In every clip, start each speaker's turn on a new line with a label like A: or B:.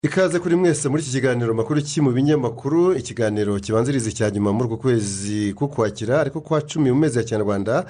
A: Ikaze kuri mwese muri iki kiganiro makuru mu binyamakuru, ikiganiro kibanziriza icya nyuma muri uku kwezi k'Ukwakira ariko kwa 10 mu mezi ya Kinyarwanda.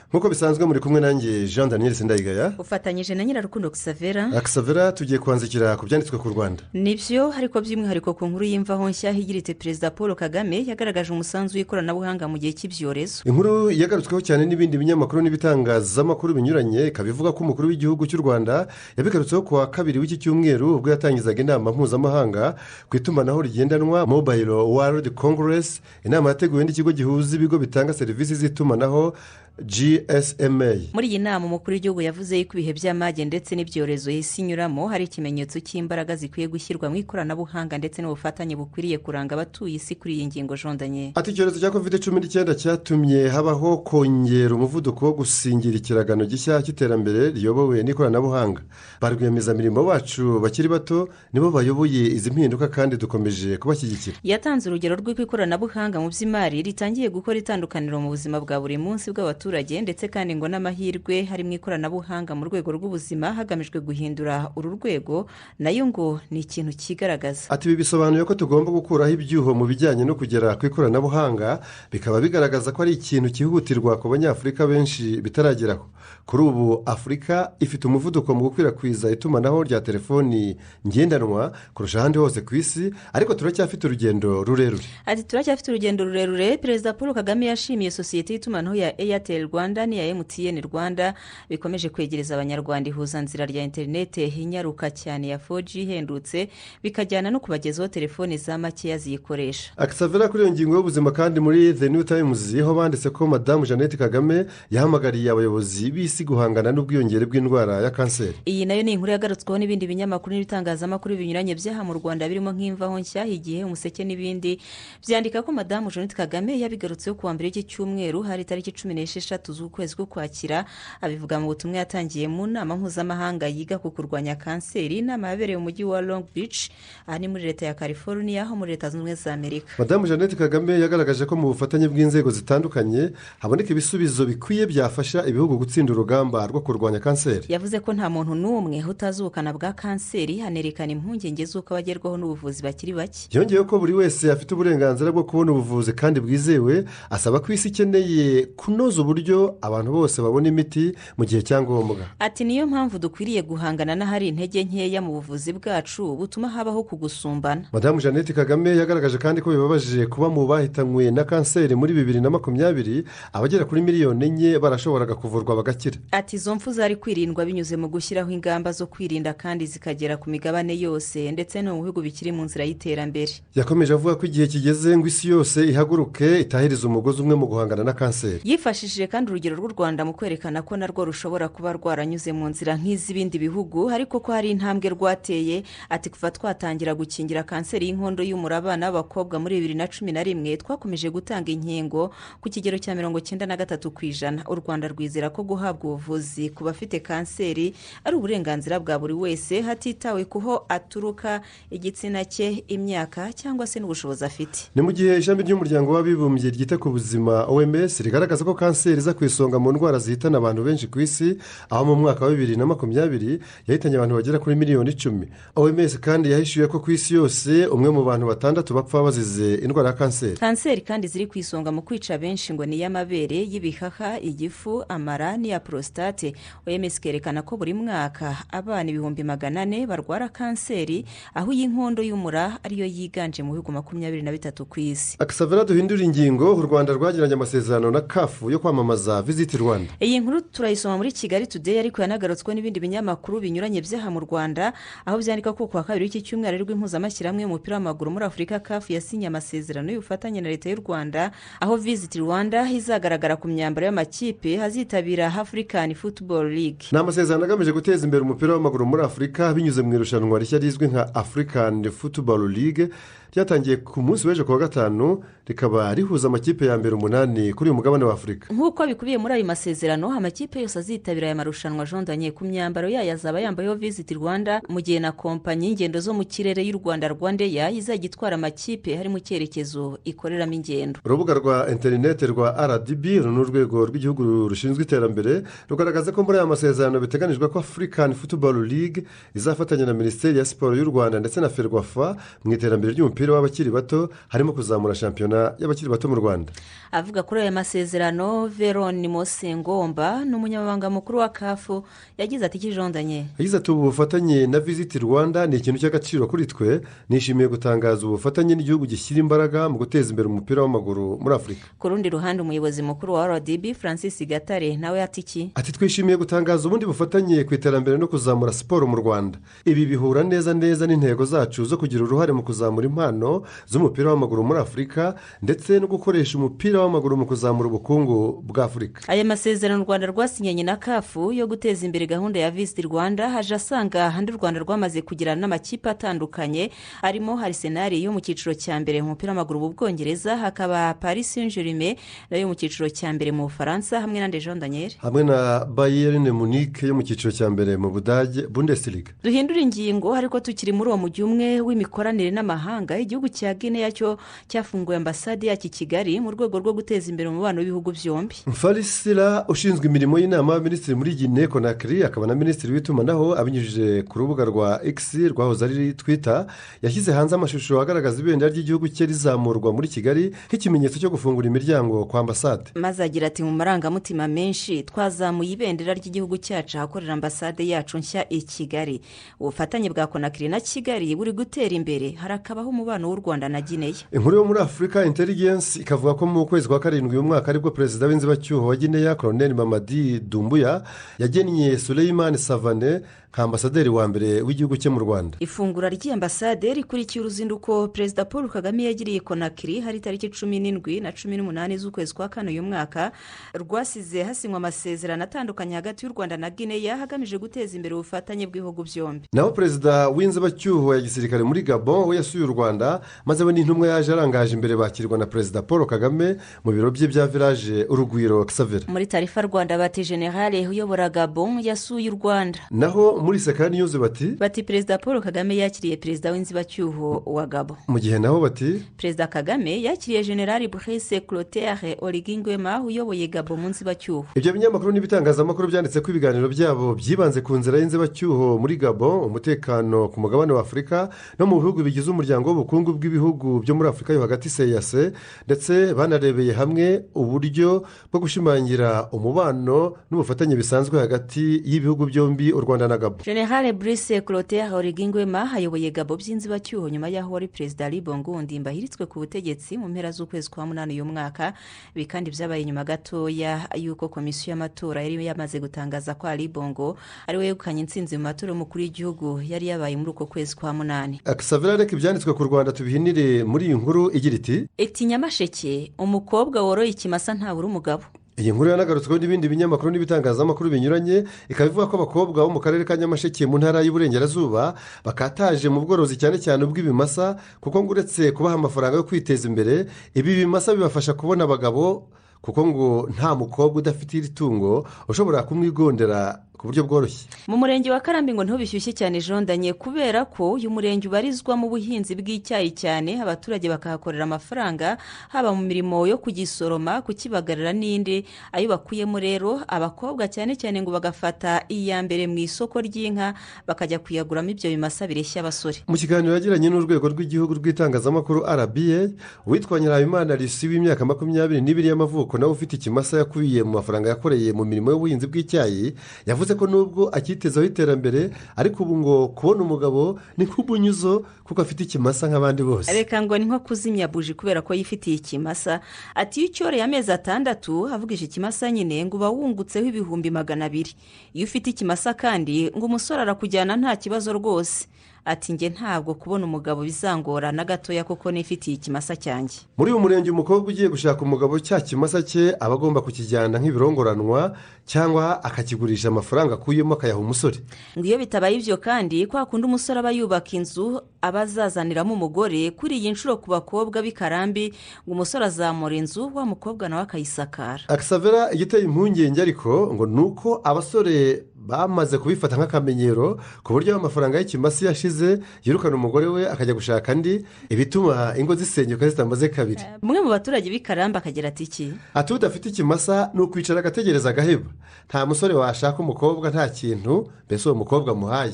A: Nkuko bisanzwe muri kumwe nanjye Jean Daniel Sindayigaya
B: ufatanyije na Nyirarukundo
A: Xavera tugiye kwanzikira ku byanditswe ku Rwanda.
B: Nibyo ariko by'umwihariko ku nkuru y'imvaho nshya higirite Perezida Paul Kagame yagaragaje umusanzu w'ikoranabuhanga mu gihe cy'ibyorezo.
A: Inkuru yagarutsweho cyane n'ibindi binyamakuru n'ibitangazamakuru binyuranye, ikabivuga ko umukuru w'igihugu cy'u Rwanda yabigarutseho ku wa kabiri w'iki cyumweru ubwo yatangizaga inama mpuzamahanga ku itumanaho rigendanwa Mobile World Congress, inama yateguwe n'ikigo gihuza ibigo bitanga serivisi z'itumanaho GSMA.
B: Muri iyi nama umukuru w'igihugu yavuze ko ibihe by'amage ndetse n'ibyorezo isi inyuramo hari ikimenyetso cy'imbaraga zikwiye gushyirwa mu ikoranabuhanga ndetse n'ubufatanye bukwiriye kuranga abatuye isi kuri iyi ngingo. Jean Daniel
A: ati icyorezo cya COVID-19 cyatumye habaho kongera umuvuduko wo gusingira ikiragano gishya cy'iterambere riyobowe n'ikoranabuhanga. Ba rwiyemezamirimo bacu bakiri bato nibo bayoboye izi mpinduka kandi dukomeje kubashyigikira.
B: Yatanze urugero rw'uko ikoranabuhanga mu by'imari ritangiye gukora itandukaniro mu buzima bwa buri munsi bw'abaturage ndetse kandi ngo n'amahirwe harimo ikoranabuhanga mu rwego rw'ubuzima hagamijwe guhindura uru rwego nayo ngo ni ikintu kigaragaza.
A: Ati ibi bisobanuye ko tugomba gukuraho ibyuho mu bijyanye no kugera ku ikoranabuhanga, bikaba bigaragaza ko ari ikintu cyihutirwa ku banyafurika benshi bitarageraho. Kuri ubu Afurika ifite umuvuduko mu gukwirakwiza itumanaho rya telefoni ngendanwa kurusha ahandi hose ku isi, ariko turacyafite urugendo rurerure.
B: Ati turacyafite urugendo rurerure. Perezida Paul Kagame yashimiye sosiyete y'itumanaho ya Airtel Rwanda n'iya MTN Rwanda bikomeje kwegereza abanyarwanda ihuzanzira rya interinete hinyaruka cyane ya 4G ihendutse, bikajyana no kubagezaho telefoni za makeya ziyikoresha.
A: Xavera kuri iyo ngingo y'ubuzima kandi muri The New Times ho banditse ko Madamu Jeannette Kagame yahamagariye abayobozi b'isi guhangana n'ubwiyongere bw'indwara ya kanseri.
B: Iyi nayo ni inkuru yagarutsweho n'ibindi binyamakuru n'ibitangazamakuru binyuranye byaha mu Rwanda birimo nk'imvaho nshya, Igihe, Umuseke n'ibindi byandika ko Madamu Jeannette Kagame yabigarutseho ku wa mbere cy'cyumweru hari tariki 16 z'ukwezi k'Ukwakira. Abivuga mu butumwa yatangiye mu nama mpuzamahanga yiga ku kurwanya kanseri, inama yabereye mu mujyi wa Long Beach ari muri leta ya California ho muri Leta Zunze Ubumwe za Amerika.
A: Madamu Jeannette Kagame yagaragaje ko mu bufatanye bw'inzego zitandukanye haboneka ibisubizo bikwiye byafasha ibihugu gutsinda urugamba rwo kurwanya kanseri.
B: Yavuze ko nta muntu n'umwe utazi ubukana bwa kanseri, hanerekana impungenge z'uko abagerwaho n'ubuvuzi bakiri bake.
A: Yongeyeho ko buri wese afite uburenganzira bwo kubona ubuvuzi kandi bwizewe, asaba ko isi ikeneye kunoza uburyo abantu bose babona imiti mu gihe cya ngombwa.
B: Ati niyo mpamvu dukwiriye guhangana n'ahari intege nkeya mu buvuzi bwacu butuma habaho kugusumbana.
A: Madamu Jeannette Kagame yagaragaje kandi ko bibabaje kuba mu bahitanywe na kanseri muri 2020 abagera kuri miliyoni 4 barashoboraga kuvurwa bagakira.
B: Ati izo mfu zari kwirindwa binyuze mu gushyiraho ingamba zo kwirinda kandi zikagera ku migabane yose ndetse no mu bihugu bikiri mu nzira y'iterambere.
A: Yakomeje avuga ko igihe kigeze ngo isi yose ihaguruke itahiriza umugozi umwe mu guhangana na kanseri.
B: Yifashishije kandi urugero rw'u Rwanda mu kwerekana ko narwo rushobora kuba rwaranyuze mu nzira nk'iz'ibindi bihugu ariko ko hari intambwe rwateye. Ati kuva twatangira gukingira kanseri y'inkondo y'umura abana b'abakobwa muri 2011 twakomeje gutanga inkingo ku kigero cya 93%. U Rwanda rwizera ko guhabwa ubuvuzi ku bafite kanseri ari uburenganzira bwa buri wese hatitawe kuho aturuka, igitsina cye, imyaka cyangwa se n'ubushobozi afite.
A: Ni mu gihe ishami ry'umuryango w'abibumbye ryita ku buzima OMS rigaragaza ko kanseri iza ku isonga mu ndwara zihitana abantu benshi ku isi, aho mu mwaka wa 2020 yahitanye abantu bagera kuri miliyoni 10. OMS kandi yahishuye ko ku isi yose umwe mu bantu 6 bapfa bazize indwara ya kanseri.
B: Kanseri kandi ziri ku isonga mu kwica benshi ngo ni y'amabere, y'ibihaha, igifu, amara n'iya prostate. OMS kerekana ko buri mwaka abana 400,000 barwara kanseri, aho y'inkondo y'umura ariyo yiganje mu bihugu 23 ku isi.
A: Xavera duhindura ingingo. U Rwanda rwagiranye amasezerano na CAF yo kwamamaza Visit Rwanda.
B: Iyi nkuru turayisoma muri Kigali Today ariko yanagarutswe n'ibindi binyamakuru binyuranye byaha mu Rwanda, aho byandika ko kwa kabiri iki cyumweru ari rw'impuzamashyirahamwe y'umupira w'amaguru muri Afurika CAF yasinye amasezerano y'ubufatanye na leta y'u Rwanda, aho Visit Rwanda izagaragara ku myambaro y'amakipe hazitabira African Football League.
A: Ni amasezerano agamije guteza imbere umupira w'amaguru muri Afurika binyuze mu irushanwa rishya rizwi nka African Football League ryatangiye ku munsi w'ejo kuwa gatanu, rikaba rihuza amakipe ya mbere 8 kuri uyu mugabane wa Afurika.
B: Nk'uko nk'uko bikubiye muri ayo masezerano amakipe yose azitabira aya marushanwa ajondanye ku myambaro yayo azaba yambayeho Visit Rwanda, mu gihe na kompanyi y'ingendo zo mu kirere y'u Rwanda Rwandair izajya itwara amakipe hari mu cyerekezo ikoreramo ingendo.
A: urubuga rwa interineti rwa RDB ni urwego rw'igihugu rushinzwe iterambere rugaragaza ko muri aya masezerano biteganijwe ko African Football League izafatanya na Minisiteri ya Siporo y'u Rwanda ndetse na Ferwafa mu iterambere ry'umupira w'abakiri bato, harimo kuzamura shampiyona y'abakiri bato mu Rwanda.
B: Avuga kuri aya masezerano, Veron Mosengomba ni umunyamabanga mukuru wa CAF yagize ati kijondanye.
A: Yagize ati ubu bufatanye na Visit Rwanda ni ikintu cy'agaciro kuri twe, nishimiye gutangaza ubufatanye n'igihugu gishyira imbaraga mu guteza imbere umupira w'amaguru muri Afurika.
B: Ku rundi ruhande umuyobozi mukuru wa RDB Francis Gatare nawe ati iki?
A: Ati twishimiye gutangaza ubundi bufatanye ku iterambere no kuzamura siporo mu Rwanda. Ibi bihura neza n'intego zacu zo kugira uruhare mu kuzamura impano z'umupira w'amaguru muri Afurika ndetse no gukoresha umupira w'amaguru mu kuzamura ubukungu bwa Afurika.
B: Aya masezerano u Rwanda rwasinyanye na CAF yo guteza imbere gahunda ya Visit Rwanda haje asanga ahandi u Rwanda rwamaze kugirana n'amakipe atandukanye, arimo Arsenal yo mu cyiciro cya mbere mu mupira w'amaguru mu Bwongereza, hakaba Paris Saint-Germain nayo mu cyiciro cya mbere mu Bufaransa, hamwe na Jean Daniel
A: hamwe na Bayern Munich yo mu cyiciro cya mbere mu Budage Bundesliga.
B: Duhindura ingingo ariko tukiri muri uwo mujyi umwe w'imikoranire n'amahanga, igihugu cya Guinea cyo cyafunguye ambasade yacyo i Kigali mu rwego rwo guteza imbere umubano w'ibihugu byombi.
A: Farisila ushinzwe imirimo y'inama y'abaminisitiri muri Guinea Conakry akaba na minisitiri w'itumanaho abinyujije ku rubuga rwa X rwahoze ari Twitter, yashyize hanze amashusho agaragaza ibendera ry'igihugu cye rizamurwa muri Kigali nk'ikimenyetso cyo gufungura imiryango kwa ambasade.
B: Maze agira ati mu marangamutima menshi twazamuye ibendera ry'igihugu cyacu ahakorera ambasade yacu nshya i Kigali. Ubufatanye bwa Conakry na Kigali buri gutera imbere, harakabaho umubano w'u Rwanda na Guinea.
A: Inkuru yo muri Africa Intelligence ikavuga ko mu kwezi kwa karindwi uyu mwaka aribwo perezida w'inzibacyuho wa Guinea Colonel Mamadi Doumbouya yagennye Suleiman Savane nka ambasaderi wa mbere w'igihugu cye mu Rwanda.
B: Ifungura ry'ambasade rikurikiye uruzinduko Perezida Paul Kagame yagiriye Conakry hari tariki 17 na 18 z'ukwezi kwa kane uyu mwaka, rwasize hasinywa amasezerano atandukanye hagati y'u Rwanda na Guinea hagamije guteza imbere ubufatanye bw'ibihugu byombi.
A: Naho perezida w'inzibacyuho ya gisirikare muri Gabon we yasuye u Rwanda, maze we n'intumwa yaje arangaje imbere bakirwa na Perezida Paul Kagame mu biro bye bya village Urugwiro Xavier.
B: Muri Tarifa Rwanda bati General uyobora Gabon yasuye u Rwanda.
A: Naho muri Seka News bati
B: Perezida Paul Kagame yakiriye perezida w'inzibacyuho wa Gabon.
A: Mu gihe naho bati
B: Perezida Kagame yakiriye General Brice Clotaire Oligui Nguema uyoboye Gabon mu nzibacyuho.
A: Ibyo binyamakuru n'ibitangazamakuru byanditse ko ibiganiro byabo byibanze ku nzira y'inzibacyuho muri Gabon, umutekano ku mugabane wa Afurika no mu bihugu bigize umuryango w'ubukungu bw'ibihugu byo muri Afurika yo hagati CEEAC, ndetse banarebeye hamwe uburyo bwo gushimangira umubano n'ubufatanye bisanzwe hagati y'ibihugu byombi u Rwanda na Gabon.
B: General Brice Clotaire Oligui Nguema ayoboye Gabon by'inzibacyuho nyuma y'aho wari Perezida Ali Bongo Ondimba ahiritswe ku butegetsi mu mpera z'ukwezi kwa munani uyu mwaka. Ibi kandi byabaye nyuma gatoya y'uko komisiyo y'amatora yari yamaze gutangaza ko Ali Bongo ari we yegukanye intsinzi mu matora y'umukuru w'igihugu yari yabaye muri uko kwezi kwa munani.
A: Xavier reka ibyanditswe ku Rwanda tubihinire muri iyi nkuru igira iti
B: Nyamasheke umukobwa woroye ikimasa ntabura umugabo.
A: Iyi nkuru yanagarutsweho n'ibindi binyamakuru n'ibitangazamakuru binyuranye, ikaba ivuga ko abakobwa bo mu karere ka Nyamasheke mu ntara y'Iburengerazuba bakataje mu bworozi cyane cyane ubw'ibimasa, kuko ngo uretse kubaha amafaranga yo kwiteza imbere, ibi bimasa bibafasha kubona abagabo, kuko ngo nta mukobwa udafite iri tungo ushobora kumwigondera ku buryo bworoshye.
B: Mu murenge wa Karambi ngo niho bishyushye cyane jondanye, kubera ko uyu murenge ubarizwa mu buhinzi bw'icyayi cyane, abaturage bakahakorera amafaranga haba mu mirimo yo kugisoroma, kukibagarira n'indi. Ayo bakuyemo rero abakobwa cyane cyane ngo bagafata iya mbere mu isoko ry'inka bakajya kuyaguramo ibyo bimasa bireshya abasore.
A: Mu kiganiro yagiranye n'urwego rw'igihugu rw'itangazamakuru RBA, uwitwa Nyirabimana Lucy w'imyaka 22 y'amavuko nawe ufite ikimasa yakubiye mu mafaranga yakoreye mu mirimo y'ubuhinzi bw'icyayi, yavuze ko nubwo akitezaho iterambere ariko ubu ngo kubona umugabo ni nk'ubunyuzo kuko afite ikimasa nk'abandi bose.
B: Reka ngo ni nko kuzimya buji kubera ko yifitiye ikimasa. Ati iyo ucyoreye amezi 6 avugije ikimasa nyine ngo uba wungutseho 200,000. Iyo ufite ikimasa kandi ngo umusore arakujyana nta kibazo rwose. ati njye ntabwo kubona umugabo bizangora na gatoya kuko nifitiye ikimasa cyanjye.
A: muri uyu murenge umukobwa ugiye gushaka umugabo cya kimasa cye aba agomba kukijyana nk'ibirongoranwa cyangwa akakigurisha amafaranga akuyemo akayaha umusore.
B: ngo iyo bitabaye ibyo kandi kwa kundi umusore aba yubaka inzu aba azazaniramo umugore, kuri iyi nshuro ku bakobwa b'ikarambi ngo umusore azamura inzu wa mukobwa nawe akayisakara.
A: Akisavera igiteye impungenge ariko ngo ni uko abasore bamaze kubifata nk'akamenyero ku buryo amafaranga y'ikimasa yashize yirukana umugore we akajya gushaka andi, ibituma ingo zisenyuka zitamaze kabiri.
B: umwe mu baturage b'ikarambi akagira ati iki?
A: ati udafite ikimasa ni ukwicara agategereza agaheba. nta musore washaka umukobwa nta kintu mbese uwo mukobwa amuhaye,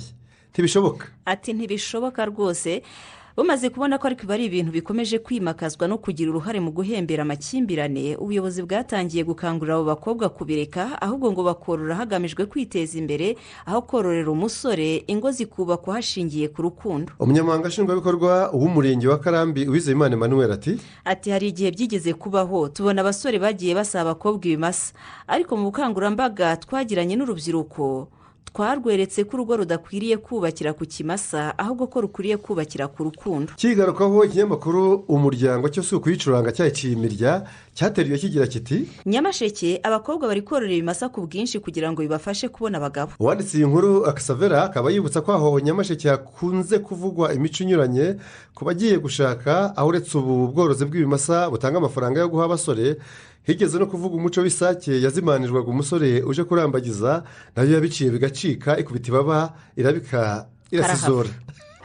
A: ntibishoboka.
B: ati ntibishoboka rwose. bumaze kubona ko ariko ari ibintu bikomeje kwimakazwa no kugira uruhare mu guhembera amakimbirane, ubuyobozi bwatangiye gukangurira abo bakobwa kubireka ahubwo ngo bakorora hagamijwe kwiteza imbere aho kororera umusore, ingo zikubakwa hashingiye ku rukundo.
A: umunyamabanga nshingwabikorwa w'umurenge wa Karambi Uwizeyimana Emmanuel
B: ati hari igihe byigeze kubaho tubona abasore bagiye basaba abakobwa ibimasa, ariko mu bukangurambaga twagiranye n'urubyiruko twarweretse ko urugo rudakwiriye kubakira ku kimasa ahubwo ko rukwiriye kubakira ku rukundo.
A: kigarukaho ikinyamakuru Umuryango cyo si ukuyicuranga cyayiciye imirya cyateruye kigira kiti
B: Nyamasheke abakobwa bari korora ibimasa ku bwinshi kugira ngo bibafashe kubona abagabo.
A: uwanditse iyi nkuru Akisavera akaba yibutsa ko aho Nyamasheke hakunze kuvugwa imico inyuranye ku bagiye gushaka, aho uretse ubu bworozi bw'ibimasa butanga amafaranga yo guha abasore, higeze no kuvuga umuco w'isake yazimanirwaga umusore uje kurambagiza, nayo yabiciye bigacika, ikubita ibaba irabika irasizora.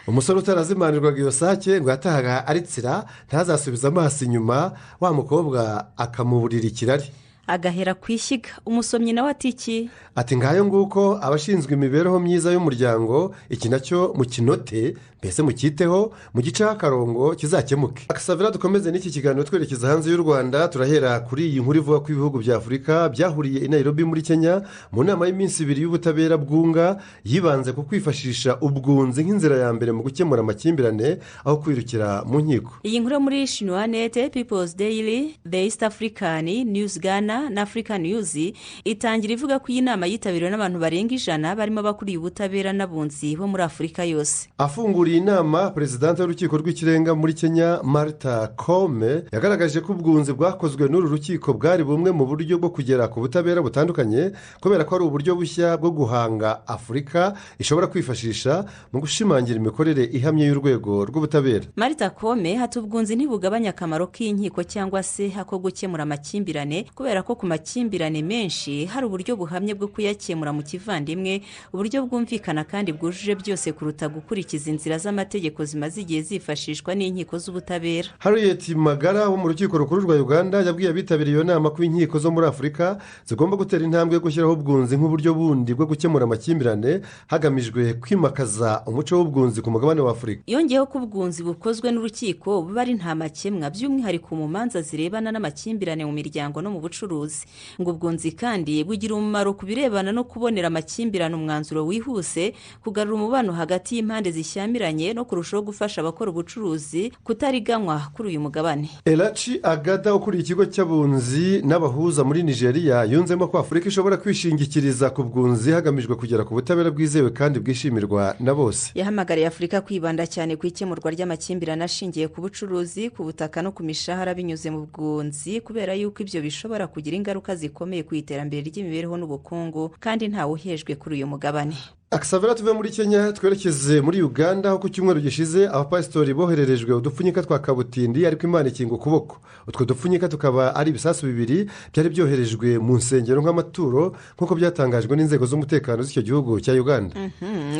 A: umusore utarazimanirwaga iyo sake ngo yatahaga aritsira ntazasubize amaso inyuma, wa mukobwa akamuburira ikirari
B: agahera ku ishyiga. umusomyi nawe ati iki?
A: ati ngayo nguko abashinzwe imibereho myiza y'umuryango, iki nacyo mu kinote mbese mukiteho mu giceho akarongo kizakemuke. Akisavera dukomeze n'iki kiganiro twerekeza hanze y'u Rwanda. turahera kuri iyi nkuru ivuga ko ibihugu bya Afurika byahuriye i Nairobi muri Kenya mu nama y'iminsi ibiri y'ubutabera bwunga, yibanze ku kwifashisha ubwunzi nk'inzira ya mbere mu gukemura amakimbirane aho kwirukira mu nkiko.
B: iyi nkuru muri Chinoanete, People's Daily, The East African, News Ghana na African News itangira ivuga ko iyi nama yitabiriwe n'abantu barenga 100 barimo abakuriye ubutabera n'abunzi bo muri Afurika yose.
A: afunguriye inama perezidante w'urukiko rw'ikirenga muri Kenya Martha Koome yagaragaje ko ubwunzi bwakozwe n'uru rukiko bwari bumwe mu buryo bwo kugera ku butabera butandukanye, kubera ko ari uburyo bushya bwo guhanga Afurika ishobora kwifashisha mu gushimangira imikorere ihamye y'urwego rw'ubutabera.
B: Martha Koome hati ubwunzi ntibugabanya akamaro k'inkiko cyangwa se ako gukemura amakimbirane, kubera ko ku makimbirane menshi hari uburyo buhamye bwo kuyakemura mu kivandimwe, uburyo bwumvikana kandi bwujuje byose kuruta gukurikiza inzira z'amategeko zimaze igihe zifashishwa n'inkiko z'ubutabera.
A: Harriet Magara wo mu rukiko rukuru rwa Uganda yabwiye abitabiriye iyo nama ko inkiko zo muri Afurika zigomba gutera intambwe yo gushyiraho ubwunzi nk'uburyo bundi bwo gukemura amakimbirane hagamijwe kwimakaza umuco w'ubwunzi ku mugabane wa Afurika.
B: yongeyeho ko ubwunzi bukozwe n'urukiko buba ari nta makemwa, by'umwihariko mu manza zirebana n'amakimbirane mu miryango no mu bucuruzi. ngo ubwunzi kandi bugira umumaro ku birebana no kubonera amakimbirane umwanzuro wihuse, kugarura umubano hagati y'impande zishyamiranye no kurushaho gufasha abakora ubucuruzi kutariganywa kuri uyu mugabane.
A: Elachi Agada ukuriye ikigo cy'abunzi n'abahuza muri Nigeria yunzemo ko Afurika ishobora kwishingikiriza ku bwunzi hagamijwe kugera ku butabera bwizewe kandi bwishimirwa na bose.
B: yahamagariye Afurika kwibanda cyane ku ikemurwa ry'amakimbirane ashingiye ku bucuruzi, ku butaka no ku mishahara binyuze mu bwunzi, kubera yuko ibyo bishobora kugira ingaruka zikomeye ku iterambere ry'imibereho n'ubukungu kandi ntawe uhejwe kuri uyu mugabane.
A: Akisavera tuve muri Kenya twerekeze muri Uganda, aho ku cyumweru gishize abapasitori bohererejwe udupfunyika twa kabutindi ariko Imana ikinga ukuboko. utwo dupfunyika tukaba ari ibisasu bibiri byari byoherejwe mu nsengero nk'amaturo nk'uko byatangajwe n'inzego z'umutekano z'icyo gihugu cya Uganda.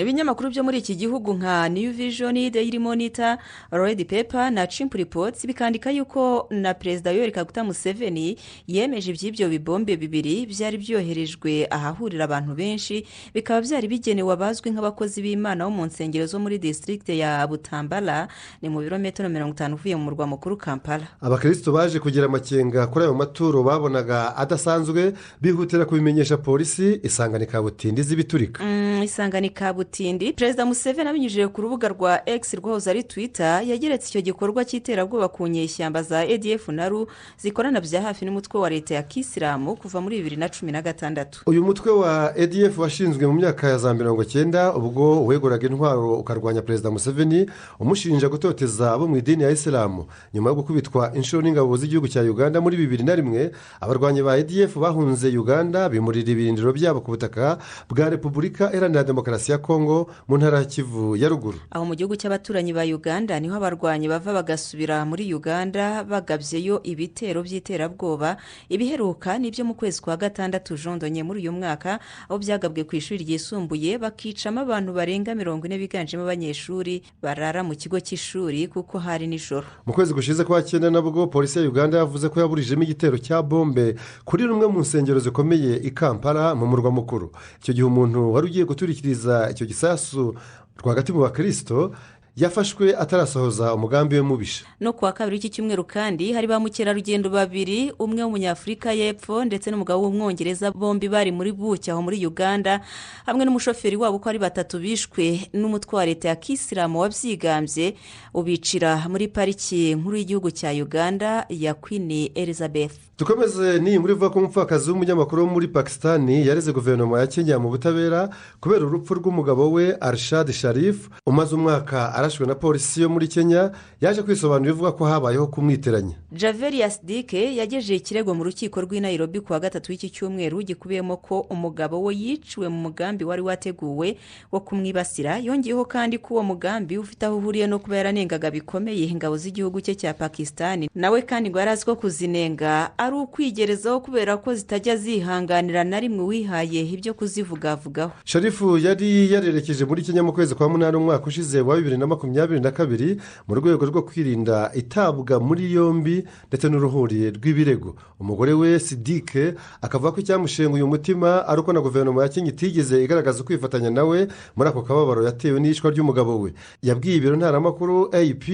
B: ibinyamakuru byo muri iki gihugu nka New Vision, Daily Monitor, Red Pepper na Chimp Reports bikandika yuko na Perezida Yoweri Kaguta Museveni yemeje iby'ibyo bibombe bibiri byari byoherejwe ahahurira abantu benshi, bikaba byari bigenewe abazwi nk'abakozi b'Imana bo mu nsengero zo muri district ya Butambala, ni mu birometero 50 uvuye mu murwa mukuru Kampala.
A: Abakristo baje kugira amakenga kuri ayo maturo babonaga adasanzwe, bihutira kubimenyesha polisi. Isangani kabutindi z'ibiturika.
B: Isangani kabutindi, Perezida Museveni abinyujije ku rubuga rwa X rwahoze ari Twitter yageretse icyo gikorwa cy'iterabwoba ku nyeshyamba za ADF naru zikorana bya hafi n'umutwe wa leta ya Kisilamu kuva muri 2016.
A: uyu mutwe wa ADF washinzwe mu myaka ya za 90 ubwo weguraga intwaro ukarwanya perezida Museveni umushinja gutoteza abo mu idini ya isilamu. Nyuma yo gukubitwa inshuro n'ingabo z'igihugu cya Uganda muri 2001, abarwanyi ba ADF bahunze Uganda bimurira ibirindiro byabo ku butaka bwa Repubulika Iharanira Demokarasi ya Kongo mu ntara ya Kivu ya ruguru.
B: Aho mu gihugu cy'abaturanyi ba Uganda niho abarwanyi bava bagasubira muri Uganda bagabyeyo ibitero by'iterabwoba. Ibiheruka nibyo mu kwezi kwa gatandatu jondonye muri uyu mwaka, aho byagabwe ku ishuri ryisumbuye bakicamo abantu barenga 40 biganjemo abanyeshuri barara mu kigo cy'ishuri kuko hari nijoro.
A: Mu kwezi gushize kwa 9 nabwo polisi ya Uganda yavuze ko yaburijemo igitero cya bombe kuri rumwe mu nsengero zikomeye i Kampala mu murwa mukuru. Icyo gihe umuntu wari ugiye guturikiriza icyo gisasu rwagati mu bakristo yafashwe atarasohoza umugambi we mubisha.
B: No kuwa kabiri iki cyumweru kandi hari ba mukerarugendo babiri, umwe w'umunyafurika y'epfo ndetse n'umugabo w'umwongereza, bombi bari muri bucya aho muri Uganda, hamwe n'umushoferi wabo ko ari batatu bishwe n'umutwe wa leta ya Kisilamu wabyigambye ubicira muri pariki nkuru y'igihugu cya Uganda ya Queen Elizabeth.
A: Dukomeze n'iyi nkuru ivuga ko umupfakazi w'umunyamakuru wo muri Pakistani yareze guverinoma ya Kenya mu butabera kubera urupfu rw'umugabo we Arshad Sharif umaze umwaka arashwe na polisi yo muri Kenya. Yaje kwisobanura ivuga ko habayeho kumwiteranya.
B: Javeria Sidike yagejeje ikirego mu rukiko rw'i Nairobi kuwa gatatu w'iki cyumweru gikubiyemo ko umugabo we yiciwe mu mugambi wari wateguwe wo kumwibasira. Yongeyeho kandi ko uwo mugambi ufite aho uhuriye no kuba yaranengaga bikomeye ingabo z'igihugu cye cya Pakistani, nawe kandi ngo yarazi ko kuzinenga ari ukwigerezaho kubera ko zitajya zihanganira na rimwe wihaye ibyo kuzivugavugaho.
A: Sharifu yari yarerekeje muri Kenya mu kwezi kwa 8 umwaka ushize wa 2022 mu rwego rwo kwirinda itabwa muri yombi ndetse n'uruhuri rw'ibirego. Umugore we Sidike akavuga ko icyamushenguye umutima ari uko na guverinoma ya Kenya itigeze igaragaza kwifatanya nawe muri ako kababaro yatewe n'iyicwa ry'umugabo we. Yabwiye ibiro ntaramakuru AP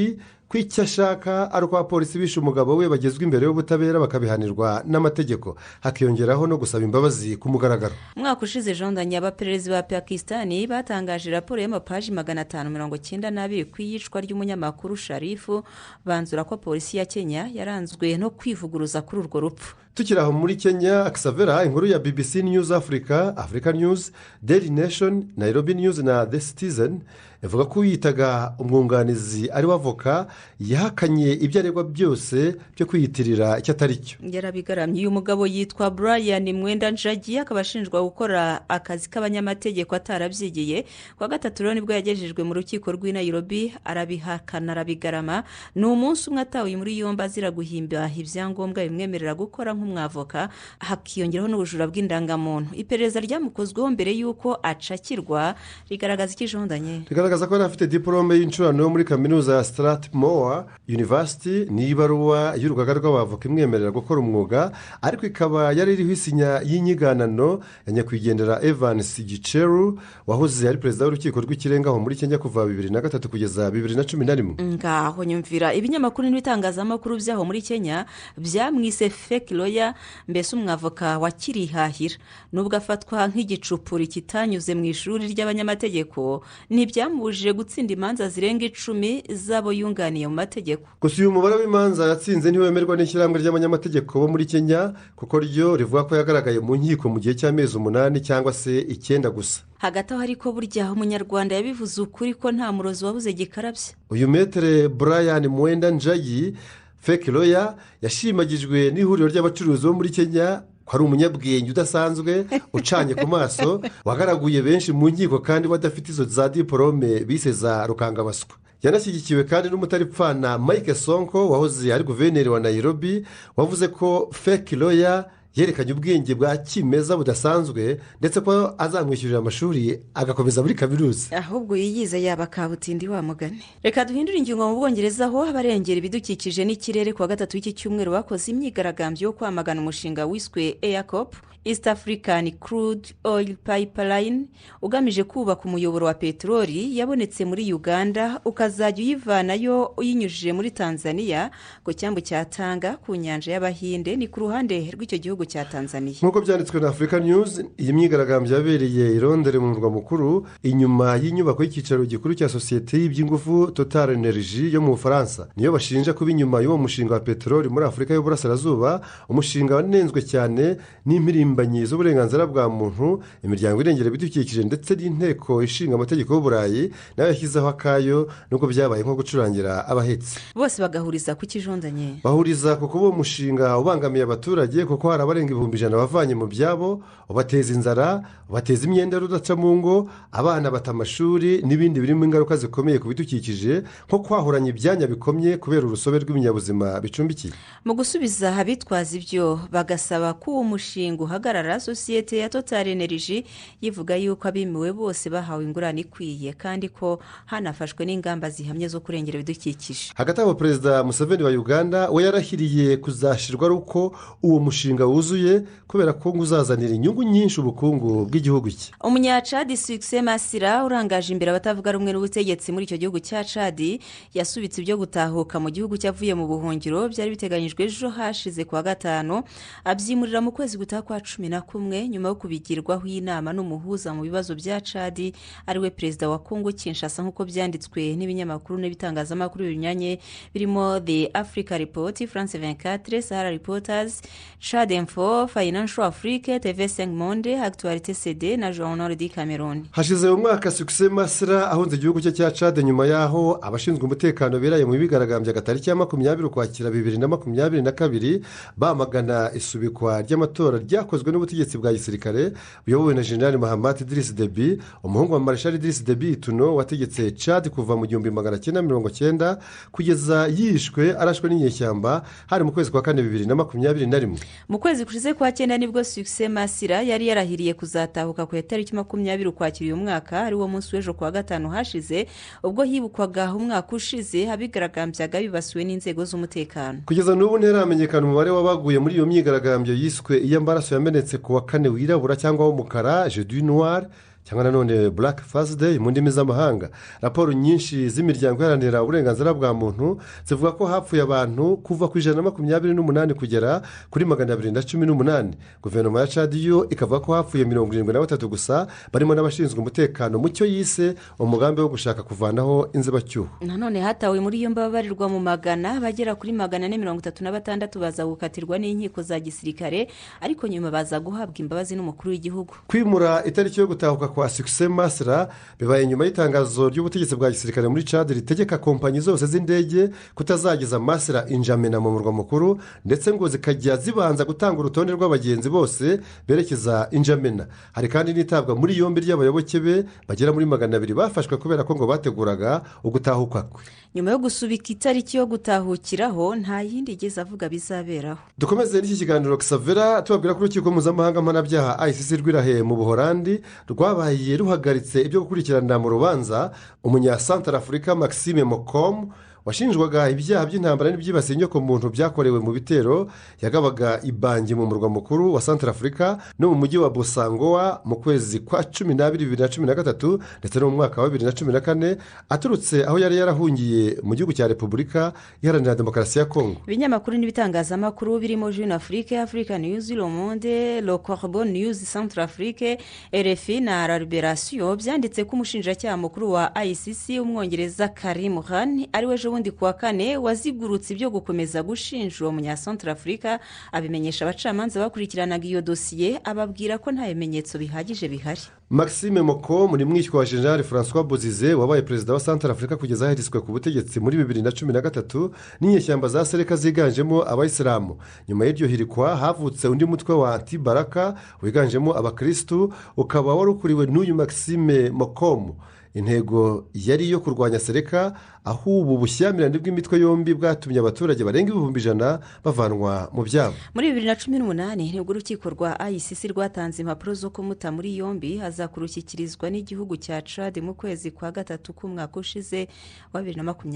A: ko icyo ashaka ari uko abapolisi bishe umugabo we bagezwa imbere y'ubutabera bakabihanirwa n'amategeko, hakiyongeraho no gusaba imbabazi ku mugaragaro.
B: Umwaka ushize jondanye abapererezi ba Pakistani batangaje raporo y'amapaji 592 ku iyicwa ry'umunyamakuru Sharifu, banzura ko polisi ya Kenya yaranzwe no kwivuguruza kuri urwo rupfu.
A: Tukiri aho muri Kenya, Xavera, inkuru ya BBC News Africa, Africa News, Daily Nation, Nairobi News na The Citizen ivuga ko yitaga umwunganizi ari w'avoka yahakanye ibyo aregwa byose byo kwiyitirira icyo atari cyo.
B: Yarabigaramye. Uyu mugabo yitwa Brian Mwenda Njagi, akaba ashinjwa gukora akazi k'abanyamategeko atarabyigiye. Kwa gatatu rero nibwo yagejejwe mu rukiko rw'i Nairobi, arabihakana arabigarama. Ni umunsi umwe atawe muri yombi azira guhimba ibyangombwa bimwemerera gukora nk'umwavoka, hakiyongeraho n'ubujura bw'indangamuntu. Iperereza ryamukozweho mbere y'uko acakirwa rigaragaza ikijondanye.
A: Rigaragaza ko yari afite diplome y'inshurano muri kaminuza ya Strathmore University n'ibaruwa y'urugaga rw'abavoka imwemerera gukora umwuga, ariko ikaba yari iriho isinya y'inyiganano ya nyakwigendera Evans Gicheru wahoze ari perezida w'urukiko rw'ikirenga aho muri Kenya kuva 2003 kugeza 2011.
B: Ngaho nyumvira ibinyamakuru n'ibitangazamakuru byaho muri Kenya byamwise fake lawyer, mbese umwavoka wakirihahira. Nubwo afatwa nk'igicupuri kitanyuze mu ishuri ry'abanyamategeko, ntibyamubujije gutsinda imanza zirenga 10 zabo yunganiye mu mategeko.
A: Gusa uyu mubare w'imanza yatsinze ntiwemerwa n'ishyirahamwe ry'abanyamategeko bo muri Kenya, kuko ryo rivuga ko yagaragaye mu nkiko mu gihe cy'amezi 8 cyangwa se 9 gusa.
B: Hagati aho ariko burya umunyarwanda yabivuze ukuri ko nta murozi wabuze gikarabye.
A: Uyu metere Brian Mwenda Njagi, fake lawyer, yashimagijwe n'ihuriro ry'abacuruzi bo muri Kenya ko ari umunyabwenge udasanzwe ucanye ku maso, wagaraguye benshi mu nkiko kandi badafite izo za diplome bise za rukangabaswa. Yanashyigikiwe kandi n'umutaripfana Mike Sonko wahoze ari guverineri wa Nairobi, wavuze ko fake lawyer yerekanye ubwenge bwa kimeza budasanzwe ndetse ko azamwishyurira amashuri agakomeza muri kaminuza.
B: Ahubwo yiyize yaba kabutindi wa mugani. Reka duhindure ingingo mu Bwongereza aho abarengera ibidukikije n'ikirere kuwa gatatu w'iki cyumweru bakoze imyigaragambyo yo kwamagana umushinga wiswe EACOP, East African Crude Oil Pipeline, ugamije kubaka umuyoboro wa peteroli yabonetse muri Uganda ukazajya uyivanayo uyinyujije muri Tanzania ku cyambu cya Tanga ku nyanja y'Abahinde, ni ku ruhande rw'icyo gihugu cya Tanzania.
A: Nk'uko byanditswe na Africa News, iyi myigaragambyo yabereye i Londres mu murwa mukuru inyuma y'inyubako y'icyicaro gikuru cya sosiyete y'iby'ingufu Total Energy yo mu Bufaransa. Niyo bashinja kuba inyuma y'uwo mushinga wa peteroli muri Afurika y'Uburasirazuba, umushinga wanenzwe cyane n'impirimbanyi impirimbanyi z'uburenganzira bwa muntu, imiryango irengera ibidukikije ndetse n'inteko ishinga amategeko y'uburayi nayo yashyizeho akayo nubwo byabaye nko gucurangira abahetsi.
B: bose bagahuriza ku kijondanye.
A: bahuriza ku kuba uwo mushinga ubangamiye abaturage kuko hari abarenga 100,000 bavanye mu byabo, ubateza inzara, ubateza imyenda rudaca mu ngo, abana bata amashuri n'ibindi birimo ingaruka zikomeye ku bidukikije nko kwahuranya ibyanya bikomye kubera urusobe rw'ibinyabuzima bicumbikiye.
B: mu gusubiza abitwaza ibyo bagasaba ko uwo mushinga uhagarara, sosiyete ya Total Energy yivuga yuko abimiwe bose bahawe ingurane ikwiye kandi ko hanafashwe n'ingamba zihamye zo kurengera ibidukikije.
A: hagati aho Perezida Museveni wa Uganda we yarahiriye kuzashyirwa ari uko uwo mushinga wuzuye kubera ko ngo uzazanira inyungu nyinshi ubukungu bw'igihugu cye.
B: umunyacadi Succès Masira urangaje imbere abatavuga rumwe n'ubutegetsi muri icyo gihugu cya Chad yasubitse ibyo gutahuka mu gihugu cyavuye mu buhungiro byari biteganyijwe ejo hashize kuwa gatanu, abyimurira mu kwezi gutaha kwa 11 nyuma yo kubigirwaho inama n'umuhuza mu bibazo bya Chad ariwe perezida wa Kongo Kinshasa nk'uko byanditswe n'ibinyamakuru n'ibitangazamakuru binyuranye birimo The Africa Report, France 24, Sahara Reporters, Chad Info, Financial Afrique, TV5 Monde, Actualité CD na Journal du Cameroun.
A: hashize umwaka Succès Masira ahunze igihugu cye cya Chad nyuma yaho abashinzwe umutekano beraye mu bigaragambya tariki ya 20 Ukwakira 2022 bamagana isubikwa ry'amatora ryakozwe n'ubutegetsi bwa gisirikare buyobowe na General Mahamat Idriss Deby, umuhungu wa Marshal Idriss Deby Itno wategetse Chad kuva mu 1990 kugeza yishwe arashwe n'inyeshyamba hari mu kwezi kwa 4 2021.
B: mu kwezi kushize kwa 9 nibwo Succès Masira yari yarahiriye kuzatahuka ku itariki 20 Ukwakira uyu mwaka ari wo munsi w'ejo kuwa gatanu hashize ubwo hibukwaga umwaka ushize abigaragambyaga bibasiwe n'inzego z'umutekano.
A: kugeza n'ubu ntiramenyekana umubare w'abaguye muri iyo myigaragambyo yiswe iy'amaraso yamenetse ku wa 4 wirabura cyangwa w'umukara Jeudi Noir cyangwa nanone Black Thursday mu ndimi z'amahanga. raporo nyinshi z'imiryango iharanira uburenganzira bwa muntu zivuga ko hapfuye abantu kuva ku 128 kugera kuri 218. guverinoma ya Chad yo ikavuga ko hapfuye 73 gusa barimo n'abashinzwe umutekano mu cyo yise umugambi wo gushaka kuvanaho inzibacyuho.
B: nanone hatawe muri iyo mbabarirwa mu magana bagera kuri 436 baza gukatirwa n'inkiko za gisirikare ariko nyuma baza guhabwa imbabazi n'umukuru w'igihugu.
A: kwimura itariki yo gutahuka kwa Succès Masira bibaye nyuma y'itangazo ry'ubutegetsi bwa gisirikare muri Chad ritegeka kompanyi zose z'indege kutazageza Masira N'Djamena mu murwa mukuru ndetse ngo zikajya zibanza gutanga urutonde rw'abagenzi bose berekeza N'Djamena. hari kandi n'itabwa muri yombi ry'abayoboke be bagera muri 200 bafashwe kubera ko ngo bateguraga ugutahuka kwe.
B: nyuma yo gusubika itariki yo gutahukiraho nta yindi igeze avuga bizaberaho.
A: dukomeze n'iki kiganiro Xavera tubabwira ko urukiko mpuzamahanga mpanabyaha ICC rw'Irahe mu Buholandi rwabaye ruhagaritse ibyo gukurikirana mu rubanza umunya-Centrafrica Maxime Mokom washinjwaga ibyaha by'intambara n'ibyibasiye inyokomuntu byakorewe mu bitero yagabaga ibangi mu murwa mukuru wa Centrafrica no mu mujyi wa Bosangoa mu kwezi kwa 12 2013 ndetse no mu mwaka wa 2014 aturutse aho yari yarahungiye mu gihugu cya Repubulika Iharanira Demokarasi ya Kongo.
B: ibinyamakuru n'ibitangazamakuru birimo Jeune Afrique, Africa News, Le Monde, Le Corbeau News, Centrafrique, RFI na La Libération byanditse ko umushinjacyaha mukuru wa ICC umwongereza Karim Khan ariwe ubundi kuwa 4 wazigurutse ibyo gukomeza gushinja uwo munya-Centrafrica abimenyesha abacamanza bakurikiranaga iyo dosiye ababwira ko nta bimenyetso bihagije bihari.
A: Maxime Mokom ni mwishywa wa General François Bozize wabaye perezida wa Centrafrica kugeza ahiriswe ku butegetsi muri 2013 n'inyeshyamba za Seleka ziganjemo abayisilamu. nyuma y'iryo hirikwa havutse undi mutwe wa Anti-Balaka wiganjemo abakristu ukaba warukuriwe n'uyu Maxime Mokom. intego yari iyo kurwanya Seleka aho ubu bushyamirane bw'imitwe yombi bwatumye abaturage barenga 100,000 bavanwa mu byabo.
B: muri 2018 nibwo urukiko rwa ICC rwatanze impapuro zo kumuta muri yombi azakurushyikirizwa n'igihugu cya Chad mu kwezi kwa 3 k'umwaka ushize wa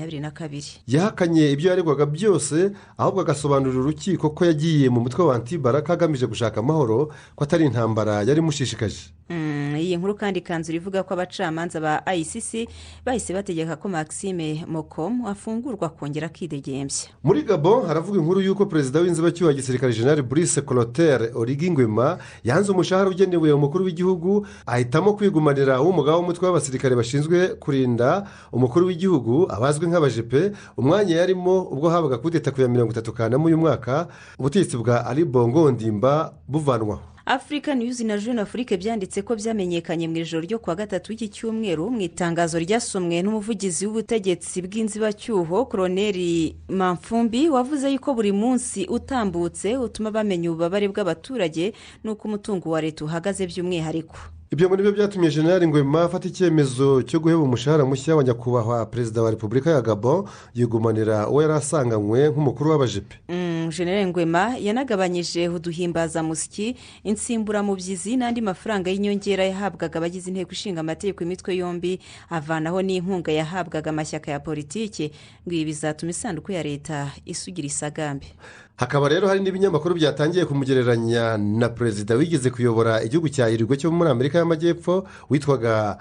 B: 2022.
A: yahakanye ibyo yaregwaga byose ahubwo agasobanurira urukiko ko yagiye mu mutwe wa Anti-Balaka agamije gushaka amahoro ko atari intambara yari mushishikaje.
B: iyi nkuru kandi kanzura ivuga ko abacamanza ba ICC bahise bategeka ko Maxime Mokom afungurwa kongera akidegembya.
A: muri Gabon haravuga inkuru y'uko perezida w'inzibacyuho wa gisirikare General Brice Clotaire Oligui Nguema yanze umushahara ugenewe umukuru w'igihugu ahitamo kwigumanira umugaba w'umutwe w'abasirikare bashinzwe kurinda umukuru w'igihugu abazwi nk'abajepe umwanya yarimo ubwo habaga kudeta ku ya 30 Kanama uyu mwaka ubutegetsi bwa Ali Bongo Ondimba buvanwaho.
B: Africa News na Jeune Afrique byanditse ko byamenyekanye mu ijoro ryo kuwa gatatu w'iki cyumweru mu itangazo ryasomwe n'umuvugizi w'ubutegetsi bw'inzibacyuho Koloneli Mamfumbi wavuze yuko buri munsi utambutse utuma bamenya ububabare bw'abaturage n'uko umutungo wa leta uhagaze by'umwihariko.
A: ibyo muri byo byatumye General Ngwema afata icyemezo cyo guheba umushahara mushya wa nyakubahwa perezida wa repubulika ya Gabon yigumanira uwo yari asanganywe nk'umukuru w'abajepe.
B: General Ngwema yanagabanyije uduhimbazamusyi insimburamubyizi n'andi mafaranga y'inyongera yahabwaga abagize inteko ishinga amategeko imitwe yombi avanaho n'inkunga yahabwaga amashyaka ya politiki ngo ibi bizatuma isanduku ya leta isugira isagambe.
A: Hakaba rero hari n'ibinyamakuru byatangiye kumugereranya na perezida wigeze kuyobora igihugu cya Uruguay cyo muri Amerika y'Amajyepfo witwaga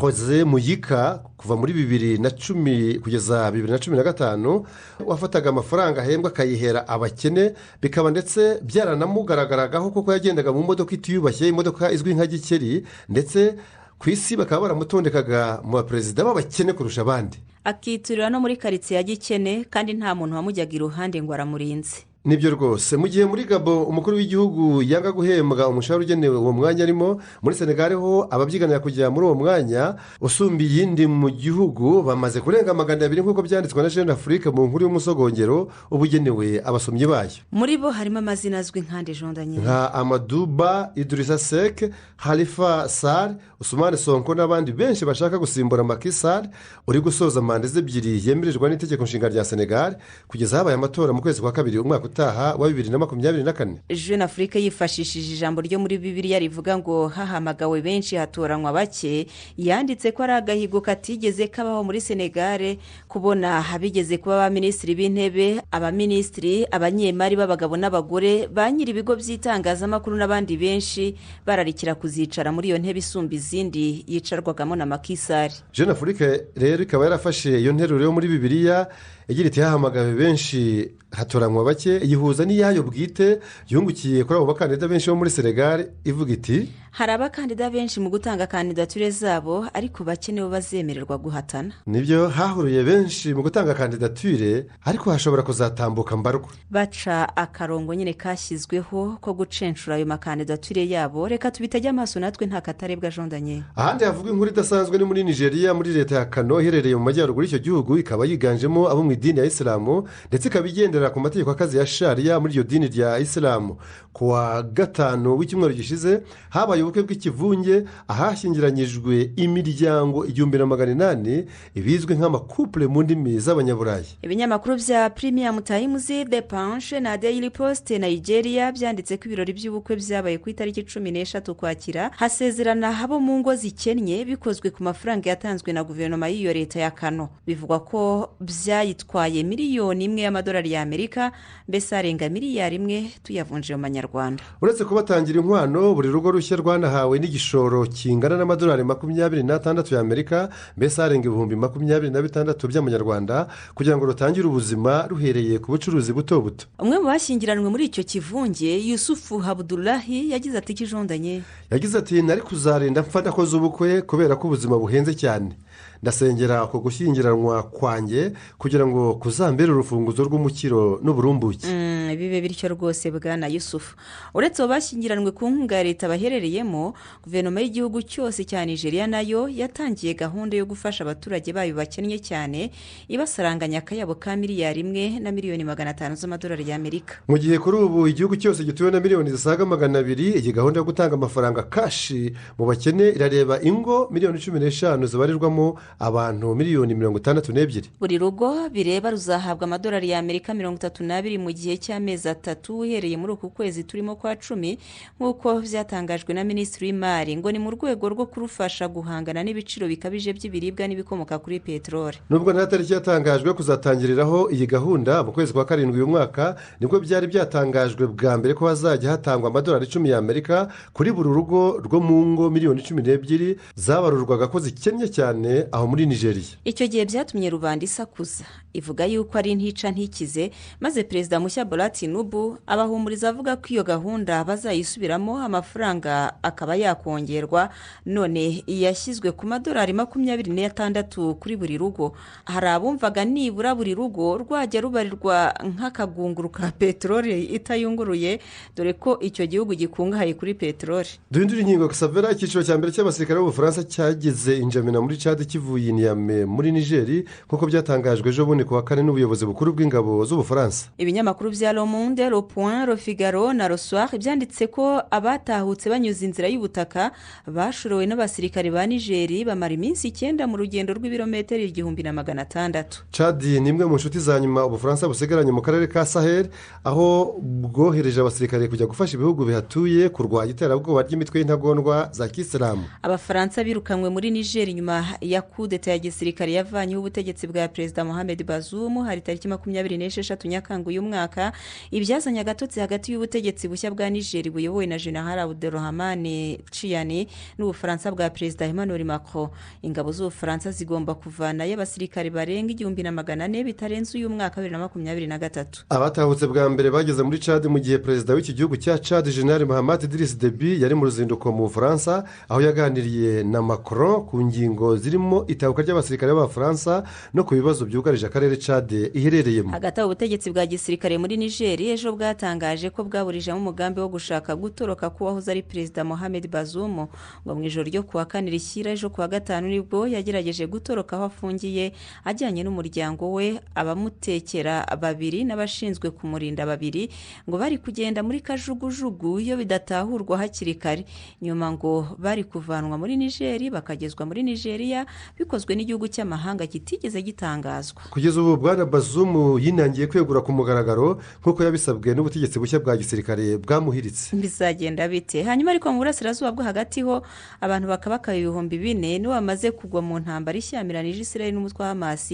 A: Jose Muyika kuva muri 2010 kugeza 2015 wafataga amafaranga ahembwa akayihera abakene bikaba ndetse byaranamugaragaraho kuko yagendaga mu modoka itiyubashye imodoka izwi nka Gikeri ndetse ku isi bakaba baramutondekaga mu baperezida b'abakene kurusha abandi,
B: akiturira no muri karitsiye ya Gikene kandi nta muntu wamujyaga iruhande ngo aramurinze.
A: Nibyo rwose mu gihe muri Gabon umukuru w'igihugu yanga guhembwa umushahara ugenewe uwo mwanya arimo, muri Senegal ho ababyiganira kujya muri uwo mwanya usumba iyindi mu gihugu bamaze kurenga 200 nk'uko byanditswe na Jeune Afrique mu nkuru y'umusogongero ubugenewe abasomyi bayo.
B: Muri bo harimo amazina azwi nkande Jondanye
A: nka Amadou Ba, Idrissa Seck, Khalifa Sall, Ousmane Sonko n'abandi benshi bashaka gusimbura Macky Sall uri gusoza manda ebyiri yemerejwe n'itegeko nshinga rya Senegal kugeza habaye amatora mu kwezi kwa kabiri umwaka utaha wa 2024.
B: Jeune Afrique yifashishije ijambo ryo muri Bibiliya rivuga ngo hahamagawe benshi hatoranywa bake, yanditse ko ari agahigo katigeze kabaho muri Senegal kubona habigeze kuba abaminisitiri b'intebe, abaminisitiri, abanyemari b'abagabo n'abagore, banyiri ibigo by'itangazamakuru n'abandi benshi bararikira kuzicara muri iyo ntebe isumba izindi yicarwagamo na Macky Sall.
A: Jeune Afrique rero ikaba yarafashe iyo nteruro yo muri Bibiliya igira iti hahamagawe benshi hatoranywa bake, yihuza n'iyayo bwite yungukiye kuri abo bakandida benshi bo muri Senegal ivuga iti
B: hari abakandida benshi mu gutanga kandidature zabo ariko bake nibo bazemererwa guhatana.
A: Nibyo hahuruye benshi mu gutanga kandidature ariko hashobora kuzatambuka mbarwa.
B: Baca akarongo nyine kashyizweho ko gucenshura ayo makandidature yabo, reka tubitege amaso natwe nta katarebwa Jondanye.
A: Ahandi havuga inkuru idasanzwe ni muri Nigeria muri leta ya Kano iherereye mu majyaruguru y'icyo gihugu, ikaba yiganjemo abo mu idini ya Isilamu ndetse ikaba igendera ku mategeko akazi ya Sharia muri iyo dini rya Isilamu. Kuwa gatanu w'icyumweru gishize habaye ubukwe bw'ikivunge ahashyingiranyijwe imiryango 1800 ibizwe nk'amakouple mu ndimi z'abanyaburayi.
B: Ibinyamakuru bya Premium Times, The Punch na Daily Post Nigeria byanditse ko ibirori by'ubukwe byabaye ku itariki 13 Ukwakira hasezerana habo mu ngo zikennye bikozwe ku mafaranga yatanzwe na guverinoma y'iyo leta ya Kano. Bivugwa ko byayitwaye miliyoni imwe y'amadolari y'Amerika, mbese arenga miliyari imwe tuyavunje mu manyarwanda.
A: Uretse kubatangira inkwano, buri rugo rushya rwanahawe n'igishoro kingana n'amadolari 26 y'Amerika, mbese arenga 26,000 by'amanyarwanda kugira ngo rutangire ubuzima ruhereye ku bucuruzi buto buto.
B: Umwe mu bashyingiranwe muri icyo kivunge, Yusufu Abdullahi, yagize ati kijondanye.
A: Yagize ati nari kuzarinda mfa nakoze ubukwe kubera ko ubuzima buhenze cyane. Ndasengera ko gushyingiranwa kwanjye kugira ngo kuzambere urufunguzo rw'umukiro n'uburumbuke.
B: Bibe bityo rwose bwana Yusufu. Uretse bashyingiranwe ku nkunga ya leta baherereyemo, guverinoma y'igihugu cyose cya Nigeria nayo yatangiye gahunda yo gufasha abaturage bayo bakennye cyane, ibasaranganya akayabo ka miliyari 1 na miliyoni 500 z'amadolari y'Amerika.
A: Mu gihe kuri ubu igihugu cyose gituwe na miliyoni zisaga 200, iyi gahunda yo gutanga amafaranga kashi mu bakene irareba ingo miliyoni 15 zibarirwamo abantu miliyoni 62.
B: Buri rugo bireba ruzahabwa amadolari y'Amerika 32 mu gihe cy'amezi 3 uhereye muri uku kwezi turimo kwa 10 nk'uko byatangajwe na Minisitiri w'Imari, ngo ni mu rwego rwo kurufasha guhangana n'ibiciro bikabije by'ibiribwa n'ibikomoka kuri peteroli.
A: Nubwo nta tariki yatangajwe kuzatangiriraho iyi gahunda mu kwezi kwa 7 uyu mwaka, nibwo byari byatangajwe bwa mbere ko hazajya hatangwa amadolari 10 y'Amerika kuri buri rugo rwo mu ngo miliyoni 12 zabarurwaga ko zikennye cyane aho muri Nigeria.
B: Icyo gihe byatumye rubanda isakuza ivuga yuko ari ntica ntikize, maze perezida mushya Bola Tinubu abahumuriza avuga ko iyo gahunda bazayisubiramo amafaranga akaba yakongerwa none yashyizwe ku madolari 26 kuri buri rugo. Hari abumvaga nibura buri rugo rwajya rubarirwa nk'akagunguru ka peteroli itayunguruye dore ko icyo gihugu gikungahaye kuri peteroli.
A: Duhindura ingingo Ksavera. Icyiciro cya mbere cy'abasirikare b'Ubufaransa cyageze Injamena muri Chad kivuye Niamey muri Niger nk'uko byatangajwe ejo bundi ku wa kane n'ubuyobozi bukuru bw'ingabo z'Ubufaransa.
B: Ibinyamakuru bya Le Monde, Le Point, Le Figaro na Le Soir byanditse ko abatahutse banyuze inzira y'ubutaka bashorowe n'abasirikare ba Niger bamara iminsi 9 mu rugendo rw'ibirometero 1600.
A: Chad ni imwe mu nshuti za nyuma Ubufaransa busigaranye mu karere ka Sahel aho bwohereje abasirikare kujya gufasha ibihugu bihatuye kurwanya iterabwoba ry'imitwe y'intagondwa za Kisilamu.
B: Abafaransa birukanywe muri Niger nyuma ya kudeta ya gisirikare yavanyeho ubutegetsi bwa Perezida Mohamed Bazoum hari tariki 26 Nyakanga uyu mwaka. Ibyazanye agatotsi hagati y'ubutegetsi bushya bwa Niger buyobowe na General Abdurrahmane Chiani n'Ubufaransa bwa Perezida Emmanuel Macron. Ingabo z'Ubufaransa zigomba kuvana y'abasirikare barenga 1400 bitarenze uyu mwaka 2023.
A: Abatahutse bwa mbere bageze muri Chad mu gihe Perezida w'iki gihugu cya Chad General Mahamat Idriss Deby yari mu ruzinduko mu Bufaransa aho yaganiriye na Macron ku ngingo zirimo itahuka ry'abasirikare b'Abafaransa no ku bibazo byugarije akarere Chad iherereyemo.
B: Hagati ubutegetsi bwa gisirikare muri Niger ejo bwatangaje ko bwaburijemo umugambi wo gushaka gutoroka kuwahoze ari Perezida Mohamed Bazoum ngo mu ijoro ryo kuwa kane rishyira ejo kuwa gatanu nibwo yagerageje gutoroka aho afungiye ajyanye n'umuryango we, abamutekera babiri n'abashinzwe kumurinda babiri ngo bari kugenda muri kajugujugu iyo bidatahurwa hakiri kare. Nyuma ngo bari kuvanwa muri Niger bakagezwa muri Nigeria bikozwe n'igihugu cy'amahanga kitigeze gitangazwa.
A: Kugeza ubu bwana Bazoum yinangiye kwegura ku mugaragaro nk'uko yabisabwe n'ubutegetsi bushya bwa gisirikare bwamuhiritse.
B: Bizagenda bite? Hanyuma ariko mu burasirazuba bwo hagati ho abantu bakabaka 4,000 nibo bamaze kugwa mu ntambara ishyamiranyije Israel n'umutwe wa Hamas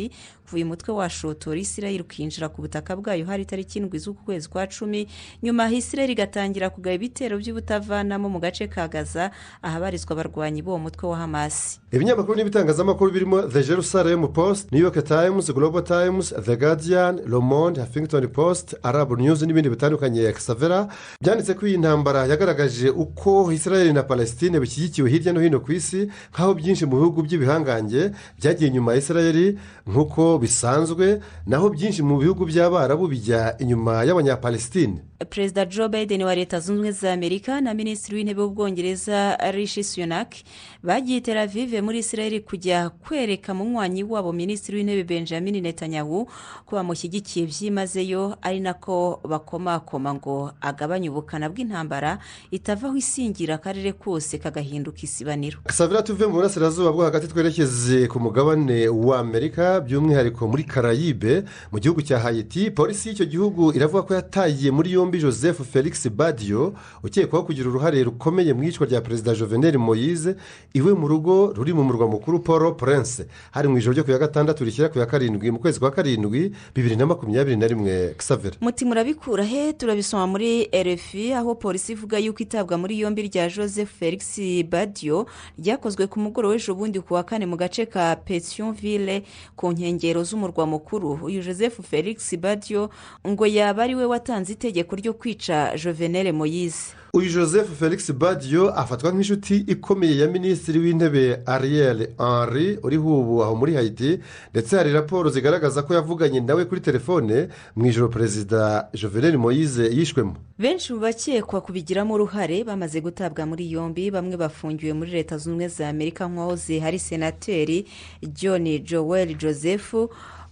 B: kuva uyu mutwe washotora Israel ukinjira ku butaka bwayo hari tariki 7 z'ukwezi kwa 10 nyuma Israel igatangira kugaba ibitero by'ubutavanamo mu gace ka Gaza ahabarizwa abarwanyi bo mutwe wa Hamas.
A: Ibinyamakuru n'ibitangazamakuru birimo The Jerusalem Post, New York Times, Global Times, The Guardian, Le Monde, Huffington Post, Arab News n'ibindi bitandukanye Ksavera byanditse ko iyi ntambara yagaragaje uko Israel na Palestine bishyigikiwe hirya no hino ku isi nk'aho byinshi mu bihugu by'ibihangange byagiye inyuma ya Israel nk'uko bisanzwe naho byinshi mu bihugu by'Abarabu bijya inyuma y'Abanyapalestine.
B: Perezida Joe Biden wa Leta Zunze Ubumwe za Amerika na Minisitiri w'Intebe w'Ubwongereza Rishi Sunak bagiye Tel Aviv muri Israel kujya kwereka munywanyi wabo Minisitiri w'Intebe Benjamin Netanyahu ko bamushyigikiye byimazeyo ari nako bakomakoma ngo agabanye ubukana bw'intambara itavaho isingira akarere kose kagahinduka isibaniro.
A: Ksavera tuve mu burasirazuba bwo hagati twerekeze ku mugabane wa Amerika by'umwihariko muri Caraïbe mu gihugu cya Haiti. Polisi y'icyo gihugu iravuga ko yataye muri Joseph Felix Badio ukekwaho kugira uruhare rukomeye mu icwa rya Perezida Jovenel Moïse iwe mu rugo ruri mu murwa mukuru Port-au-Prince hari mu ijoro ryo ku ya gatandatu rishyira ku ya karindwi mu kwezi kwa karindwi 2021. Ksavera
B: muti murabikura he? Turabisoma muri RFI aho polisi ivuga yuko itabwa muri yombi rya Joseph Felix Badio ryakozwe ku mugoroba w'ejo bundi ku wa kane mu gace ka Pétionville ku nkengero z'umurwa mukuru. Uyu Joseph Felix Badio ngo yaba ari we watanze itegeko ryo kwica Jovenel Moïse.
A: Uyu Joseph Felix Badio afatwa nk'inshuti ikomeye ya Minisitiri w'Intebe Ariel Henry uriho ubu aho muri Haiti ndetse hari raporo zigaragaza ko yavuganye nawe kuri telefone mu ijoro Perezida Jovenel Moïse yishwemo.
B: Benshi mu bakekwa kubigiramo uruhare bamaze gutabwa muri yombi, bamwe bafungiwe muri Leta Zunze Ubumwe za Amerika nk'uwahoze hari senateri John Joel Joseph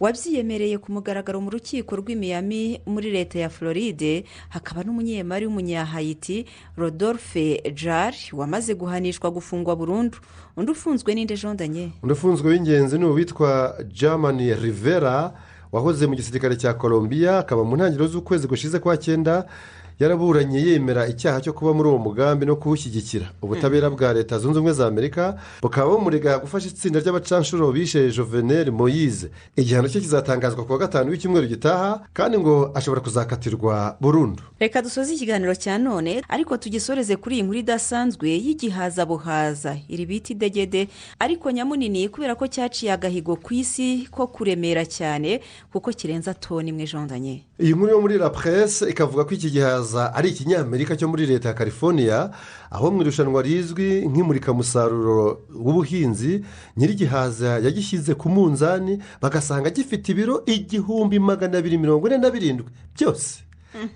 B: wabyiyemereye ku mugaragaro mu rukiko rw'i Miami muri leta ya Floride. Hakaba n'umunyemari w'umunyahayiti Rodolphe Jar wamaze guhanishwa gufungwa burundu. Undi ufunzwe n'inde Jondanye?
A: Undi ufunzwe w'ingenzi ni uwitwa Germany Rivera wahoze mu gisirikare cya Colombia akaba mu ntangiriro z'ukwezi gushize kwa 9 yaraburanye yemera icyaha cyo kuba muri uwo mugambi no kuwushyigikira. Ubutabera bwa leta zunze ubumwe za Amerika bukaba bumurega gufasha itsinda ry'abacanshuro bishe Jovenel Moise. Igihano cye kizatangazwa ku wa gatanu w'icyumweru gitaha kandi ngo ashobora kuzakatirwa burundu.
B: Reka dusoze ikiganiro cya none ariko tugisoreze kuri iyi nkuru idasanzwe y'igihaza buhaza iri bita idegede ariko nyamunini kubera ko cyaciye agahigo ku isi ko kuremera cyane kuko kirenza toni imwe jondanye.
A: Iyi nkuru yo muri La Presse ikavuga ko iki gihaza ari ikinyamerika cyo muri leta ya California, aho mu irushanwa rizwi nk'imurikamusaruro w'ubuhinzi nyir'igihaza yagishyize ku munzani bagasanga gifite ibiro 1247 byose.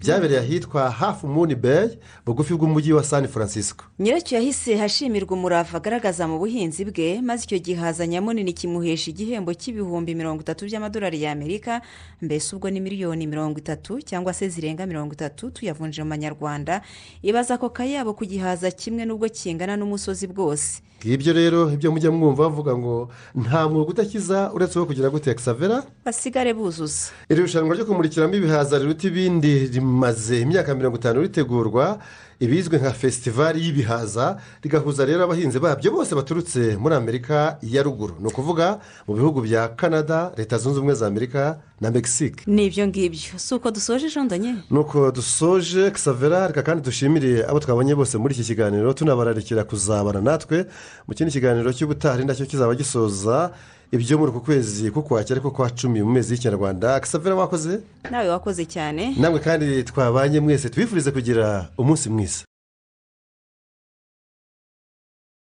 A: Byabereye ahitwa Half Moon Bay bugufi bw'umujyi wa San Francisco.
B: Nyiracyo yahise hashimirwa umurava agaragaza mu buhinzi bwe maze icyo gihaza nyamunini kimuhesha igihembo cy'ibihumbi 30 by'amadolari y'Amerika, mbese ubwo ni miliyoni 30 cyangwa se zirenga 30 tuyavunje mu manyarwanda. Ibaza ko kayabo ku gihaza kimwe n'ubwo kingana n'umusozi bwose.
A: Ibyo rero ibyo mujya mwumva bavuga ngo nta mwuga udakiza uretse wo kugira gute Xavera
B: basigare buzuza.
A: Iri rushanwa ryo kumurikiramo ibihaza riruta ibindi rimaze imyaka 50 ritegurwa, ibizwe nka festival y'ibihaza, rigahuza rero abahinzi babyo bose baturutse muri Amerika ya ruguru, no kuvuga mu bihugu bya Canada, leta zunze ubumwe za Amerika na Mexique.
B: Nibyo ngibyo suko dusoje jondanye.
A: Nuko dusoje Xavera, reka kandi dushimire abo twabonye bose muri iki kiganiro, tunabararikira kuzabana natwe mu kindi kiganiro cy'ubutari ndacyo kizaba gisoza ibyo muri ku kwezi kukwakira ko kwa 10 mu mezi y'Ikinyarwanda. Xavera wakoze?
B: Nawe wakoze cyane.
A: Namwe kandi twabanye mwese twifurize kugira umunsi mwiza.